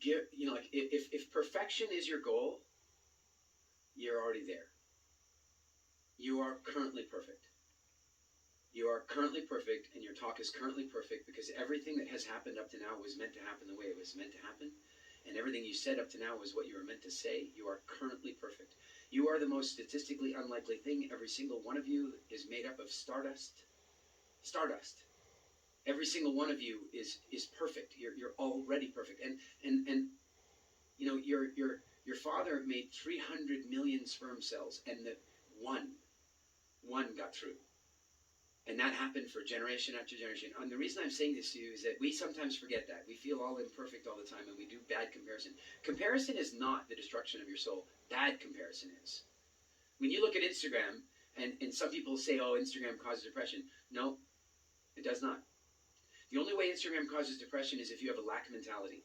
like if perfection is your goal, you're already there. You are currently perfect. You are currently perfect, and your talk is currently perfect because everything that has happened up to now was meant to happen the way it was meant to happen. And everything you said up to now was what you were meant to say. You are currently perfect. You are the most statistically unlikely thing. Every single one of you is made up of stardust. Stardust. Every single one of you is perfect. You're already perfect. And you know, your father made 300 million sperm cells, and the one got through. And that happened for generation after generation. And the reason I'm saying this to you is that we sometimes forget that. We feel all imperfect all the time, and we do bad comparison. Comparison is not the destruction of your soul. Bad comparison is. When you look at Instagram, and some people say, oh, Instagram causes depression. No, it does not. The only way Instagram causes depression is if you have a lack mentality.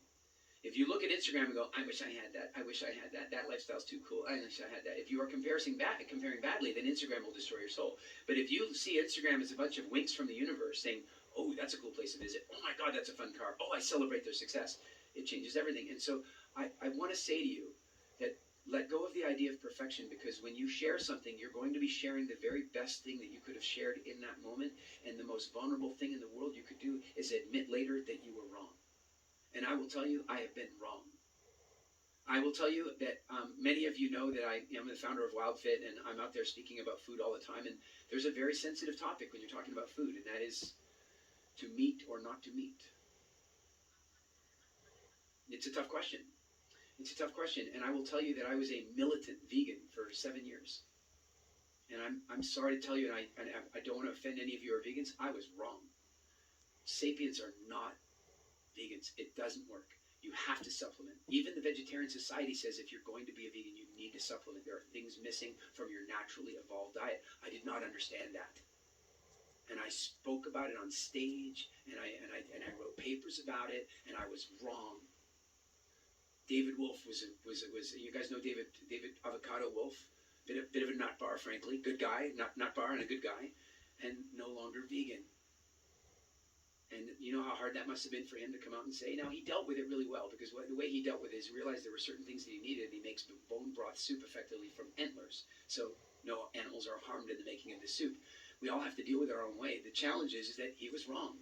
If you look at Instagram and go, I wish I had that. I wish I had that. That lifestyle's too cool. I wish I had that. If you are comparing badly, then Instagram will destroy your soul. But if you see Instagram as a bunch of winks from the universe saying, oh, that's a cool place to visit. Oh my God, that's a fun car. Oh, I celebrate their success. It changes everything. And so I want to say to you that let go of the idea of perfection, because when you share something, you're going to be sharing the very best thing that you could have shared in that moment. And the most vulnerable thing in the world you could do is admit later that you were wrong. And I will tell you, I have been wrong. I will tell you that many of you know that I am the founder of WildFit, and I'm out there speaking about food all the time. And there's a very sensitive topic when you're talking about food, and that is to meat or not to meat. It's a tough question. It's a tough question. And I will tell you that I was a militant vegan for 7 years. And I'm sorry to tell you, and I don't want to offend any of you who are vegans, I was wrong. Sapiens are not vegans. It doesn't work. You have to supplement. Even the Vegetarian Society says if you're going to be a vegan, you need to supplement. There are things missing from your naturally evolved diet. I did not understand that. And I spoke about it on stage, and I wrote papers about it, and I was wrong. David Wolfe was you guys know David Avocado Wolfe? Bit of a nut bar, frankly. Good guy, nut bar and a good guy, and no longer vegan. And you know how hard that must have been for him to come out and say? Now, he dealt with it really well, because the way he dealt with it is he realized there were certain things that he needed, and he makes bone broth soup effectively from antlers. So no animals are harmed in the making of the soup. We all have to deal with it our own way. The challenge is that he was wrong.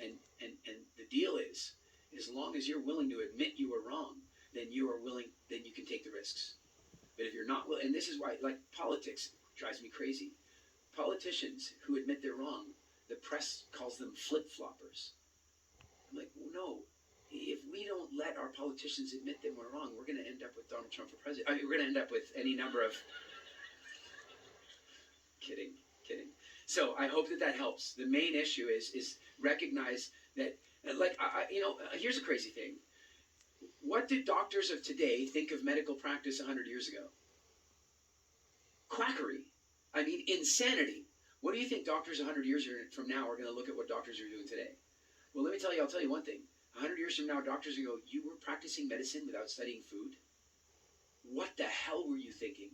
And the deal is, as long as you're willing to admit you were wrong, then you can take the risks. But if you're not willing, and this is why, like, politics drives me crazy. Politicians who admit they're wrong, the press calls them flip-floppers. I'm like, well, no. If we don't let our politicians admit that we're wrong, we're going to end up with Donald Trump for president. We're going to end up with any number of... Kidding. So I hope that helps. The main issue is recognize that, like, here's a crazy thing. What did doctors of today think of medical practice 100 years ago? Quackery. I mean, insanity. What do you think doctors 100 years from now are going to look at what doctors are doing today? Well, I'll tell you one thing. 100 years from now, doctors are going to go, you were practicing medicine without studying food? What the hell were you thinking?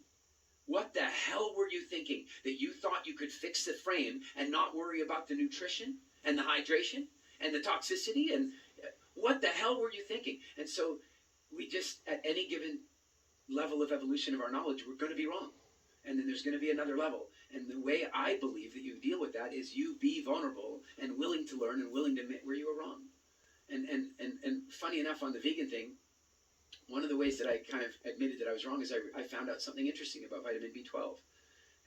What the hell were you thinking? That you thought you could fix the frame and not worry about the nutrition and the hydration and the toxicity? And what the hell were you thinking? And so we just, at any given level of evolution of our knowledge, we're going to be wrong. And then there's going to be another level. And the way I believe that you deal with that is you be vulnerable and willing to learn and willing to admit where you were wrong. And funny enough, on the vegan thing, one of the ways that I kind of admitted that I was wrong is I found out something interesting about vitamin B12.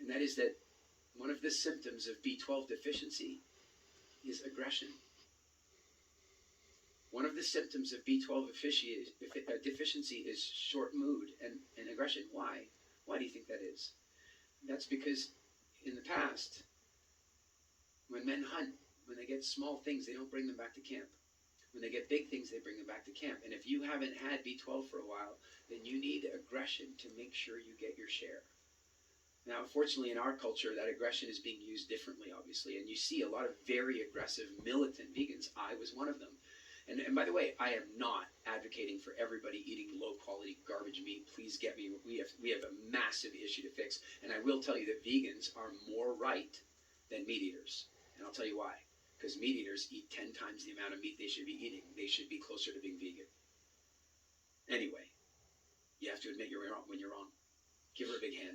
And that is that one of the symptoms of B12 deficiency is aggression. One of the symptoms of B12 deficiency is short mood and aggression. Why? Why do you think that is? That's because in the past, when men hunt, when they get small things, they don't bring them back to camp. When they get big things, they bring them back to camp. And if you haven't had B12 for a while, then you need aggression to make sure you get your share. Now, unfortunately, in our culture, that aggression is being used differently, obviously. And you see a lot of very aggressive, militant vegans. I was one of them. And by the way, I am not advocating for everybody eating low-quality garbage meat. Please get me. We have a massive issue to fix. And I will tell you that vegans are more right than meat eaters. And I'll tell you why. Because meat eaters eat 10 times the amount of meat they should be eating. They should be closer to being vegan. to admit you're wrong when you're wrong. Give her a big hand.